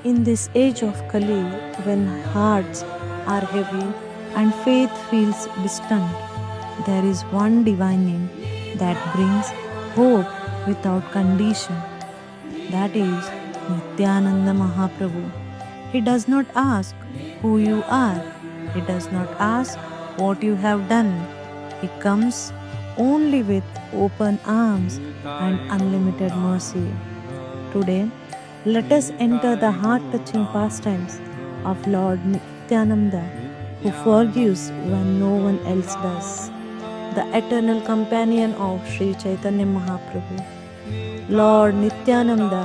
In this age of Kali, when hearts are heavy and faith feels distant, there is one divine name that brings hope without condition. That is Nityananda Mahaprabhu. He does not ask who you are, he does not ask what you have done. He comes only with open arms and unlimited mercy. Today, let us enter the heart-touching pastimes of Lord Nityananda, who forgives when no one else does, the eternal companion of Sri Chaitanya Mahaprabhu. Lord Nityananda,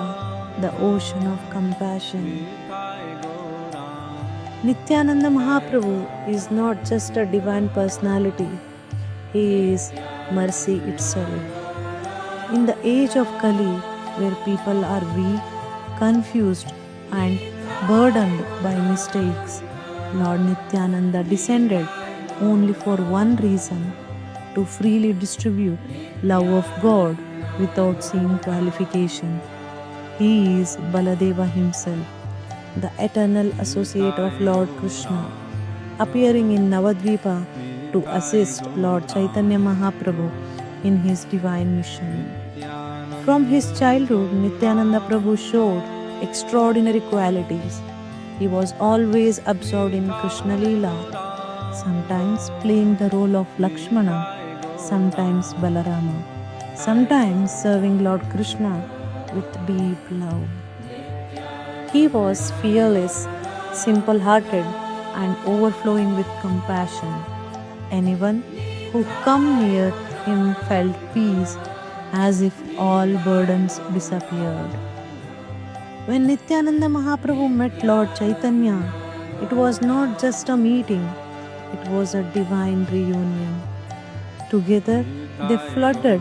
the ocean of compassion. Nityananda Mahaprabhu is not just a divine personality, he is mercy itself. In the age of Kali, where people are weak, confused, and burdened by mistakes, Lord Nityananda descended only for one reason: to freely distribute love of God without seeing qualification. He is Baladeva himself, the eternal associate of Lord Krishna, appearing in Navadvipa to assist Lord Chaitanya Mahaprabhu in his divine mission. From his childhood, Nityananda Prabhu showed extraordinary qualities. He was always absorbed in Krishna Leela, sometimes playing the role of Lakshmana, sometimes Balarama, sometimes serving Lord Krishna with deep love. He was fearless, simple-hearted, and overflowing with compassion. Anyone who came near him felt peace, as if all burdens disappeared. When Nityananda Mahaprabhu met Lord Chaitanya, it was not just a meeting, it was a divine reunion. Together, they flooded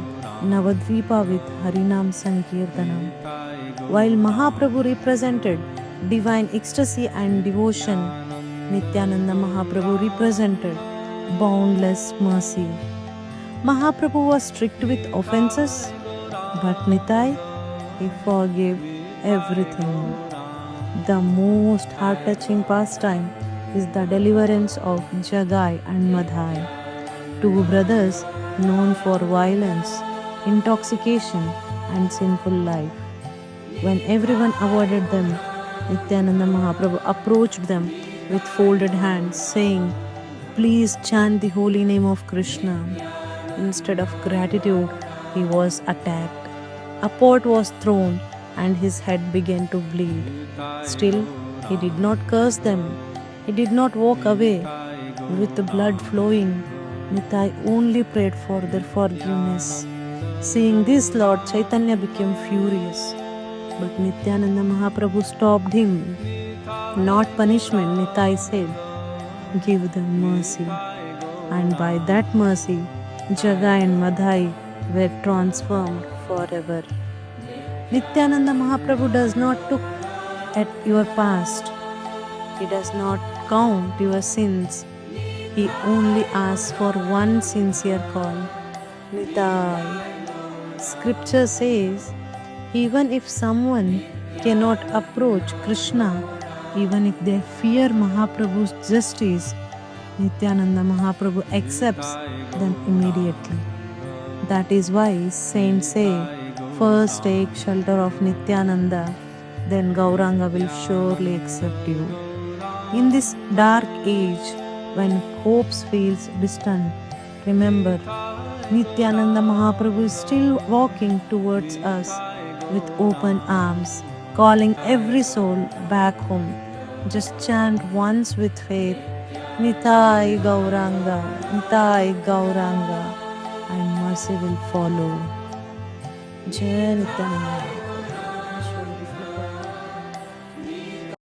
Navadvipa with Harinam Sankirtanam. While Mahaprabhu represented divine ecstasy and devotion, Nityananda Mahaprabhu represented boundless mercy. Mahaprabhu was strict with offenses, but Nitai, he forgave everything. The most heart-touching pastime is the deliverance of Jagai and Madhai, two brothers known for violence, intoxication, and sinful life. When everyone avoided them, Nityananda Mahaprabhu approached them with folded hands, saying, "Please chant the holy name of Krishna." Instead of gratitude, he was attacked. A pot was thrown and his head began to bleed. Still, he did not curse them. He did not walk away. With the blood flowing, Nitai only prayed for their forgiveness. Seeing this, Lord Chaitanya became furious. But Nityananda Mahaprabhu stopped him. "Not punishment," Nitai said. "Give them mercy." And by that mercy, Jagai and Madhai were transformed forever. Nityananda Mahaprabhu does not look at your past. He does not count your sins. He only asks for one sincere call: Nitai. Scripture says, even if someone cannot approach Krishna, even if they fear Mahaprabhu's justice, Nityananda Mahaprabhu accepts them immediately. That is why saints say, first take shelter of Nityananda, then Gauranga will surely accept you. In this dark age, when hope feels distant, remember, Nityananda Mahaprabhu is still walking towards us with open arms, calling every soul back home. Just chant once with faith, Nitai Gauranga, Nitai Gauranga, and mercy will follow. Jai Nityananda.